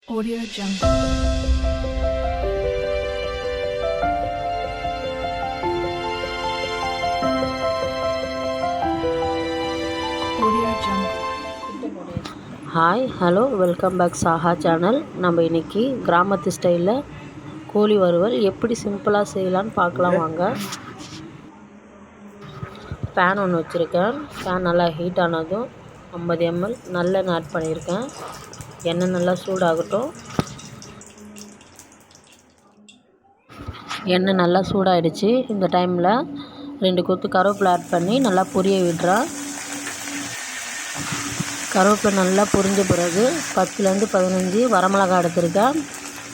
Audio Jungle. Hi hello welcome back Saga channel. நம்ம இன்றைக்கி கிராமத்து ஸ்டைலில் கோழி வறுவல் எப்படி சிம்பிளாக செய்யலான்னு பார்க்கலாம் வாங்க. பேன் ஒன்று வச்சுருக்கேன். பேன் நல்லா ஹீட் ஆனதும் 50 ml நல்லெண்ணெய் ஆட் பண்ணியிருக்கேன். எண்ணெய் நல்லா சூடாகட்டும். எண்ணெய் நல்லா சூடாகிடுச்சு. இந்த டைமில் 2 கொத்து கருவேப்பிலை ஆட் பண்ணி நல்லா பொரிய விடுறேன். கருவேப்பிலை நல்லா பொரிஞ்ச பிறகு 10லேருந்து 15 வரமிளகாய் எடுத்துருக்கேன்.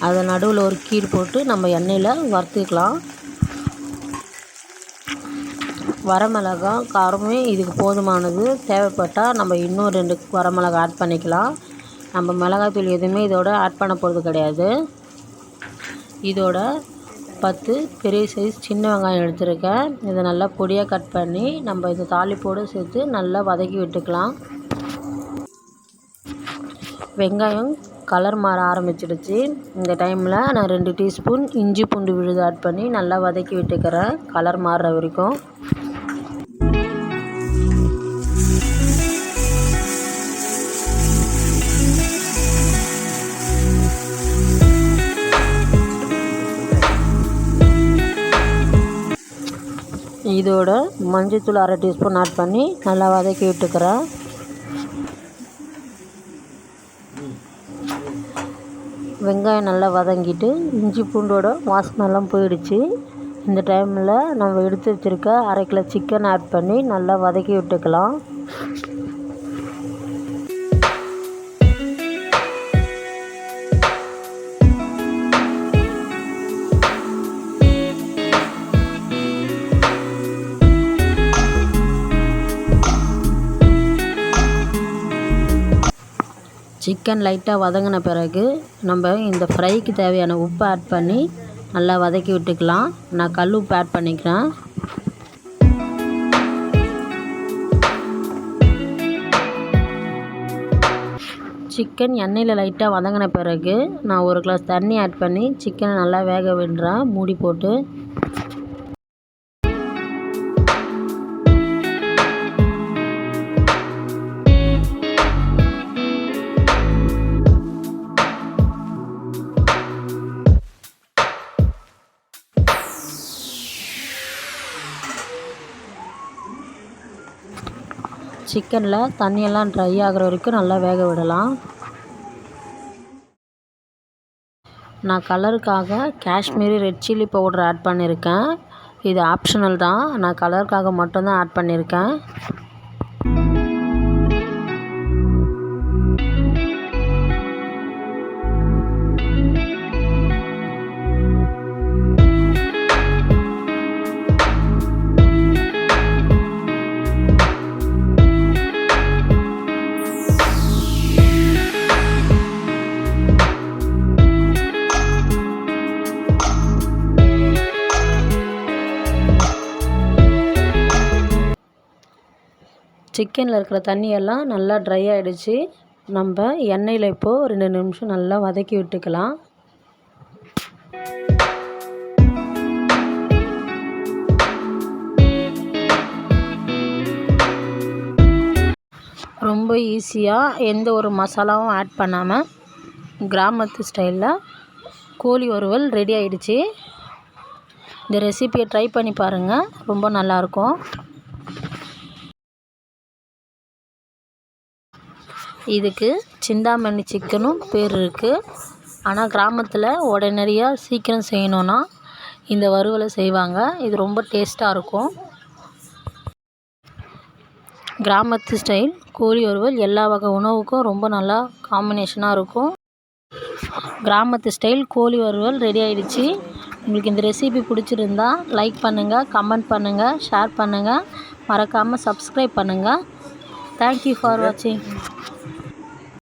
அதை நடுவில் ஒரு கீர் போட்டு நம்ம எண்ணெயில் வறுத்துக்கலாம். வரமிளகாய் காரமே இதுக்கு போதுமானது. தேவைப்பட்டால் நம்ம இன்னும் 2 வரமிளகாய் ஆட் பண்ணிக்கலாம். நம்ம மிளகாய்த்தூள் எதுவுமே இதோட ஆட் பண்ண போகிறது கிடையாது. இதோட 10 பெரிய சைஸ் சின்ன வெங்காயம் எடுத்துருக்கேன். இதை நல்லா பொடியாக கட் பண்ணி நம்ம இந்த தாளிப்போடு சேர்த்து நல்லா வதக்கி விட்டுக்கலாம். வெங்காயம் கலர் மாற ஆரம்பிச்சிடுச்சு. இந்த டைமில் நான் 2 டீஸ்பூன் இஞ்சி பூண்டு விழுது ஆட் பண்ணி நல்லா வதக்கி விட்டுக்கிறேன் கலர் மாறுற வரைக்கும். இதோட மஞ்சள்தூள் 1/2 டீஸ்பூன் ஆட் பண்ணி நல்லா வதக்கி விட்டுக்கிறேன். வெங்காயம் நல்லா வதங்கிட்டு இஞ்சி பூண்டோட வாசனைலாம் போயிடுச்சு. இந்த டைமில் நம்ம எடுத்து வச்சுருக்க 1/2 கிலோ சிக்கன் ஆட் பண்ணி நல்லா வதக்கி விட்டுக்கலாம். சிக்கன் லைட்டாக வதங்கின பிறகு நம்ம இந்த ஃப்ரைக்கு தேவையான உப்பு ஆட் பண்ணி நல்லா வதக்கி விட்டுக்கலாம். நான் கல் உப்பு ஆட் பண்ணிக்கிறேன். சிக்கன் எண்ணெயில் லைட்டாக வதங்கின பிறகு நான் 1 கிளாஸ் தண்ணி ஆட் பண்ணி சிக்கனை நல்லா வேக விடுறேன் மூடி போட்டு. சிக்கனில் தண்ணியெல்லாம் ட்ரை ஆகிற வரைக்கும் நல்லா வேக விடலாம். நான் கலருக்காக Kashmiri red chilli powder add பண்ணியிருக்கேன். இது ஆப்ஷனல் தான். நான் கலருக்காக மட்டும்தான் ஆட் பண்ணியிருக்கேன். சிக்கனில் இருக்கிற தண்ணியெல்லாம் நல்லா ட்ரை ஆகிடுச்சு. நம்ம எண்ணெயில் இப்போது 2 நிமிஷம் நல்லா வதக்கி விட்டுக்கலாம். ரொம்ப ஈஸியாக எந்த ஒரு மசாலாவும் ஆட் பண்ணாமல் கிராமத்து ஸ்டைலில் கோழி வறுவல் ரெடி ஆகிடுச்சு. இந்த ரெசிபியை ட்ரை பண்ணி பாருங்கள், ரொம்ப நல்லாயிருக்கும். இதுக்கு சிந்தாமணி சிக்கனும் பேர் இருக்குது. ஆனால் கிராமத்தில் உடனடியாக சீக்கிரம் செய்யணுன்னா இந்த வறுவலை செய்வாங்க. இது ரொம்ப டேஸ்ட்டாக இருக்கும். கிராமத்து ஸ்டைல் கோழி வறுவல் எல்லா வகை உணவுக்கும் ரொம்ப நல்லா காம்பினேஷனாக இருக்கும். கிராமத்து ஸ்டைல் கோழி வறுவல் ரெடி ஆகிடுச்சு. உங்களுக்கு இந்த ரெசிபி பிடிச்சிருந்தா லைக் பண்ணுங்கள், கமெண்ட் பண்ணுங்கள், ஷேர் பண்ணுங்கள், மறக்காமல் சப்ஸ்கிரைப் பண்ணுங்கள். தேங்க்யூ ஃபார் வாட்சிங்.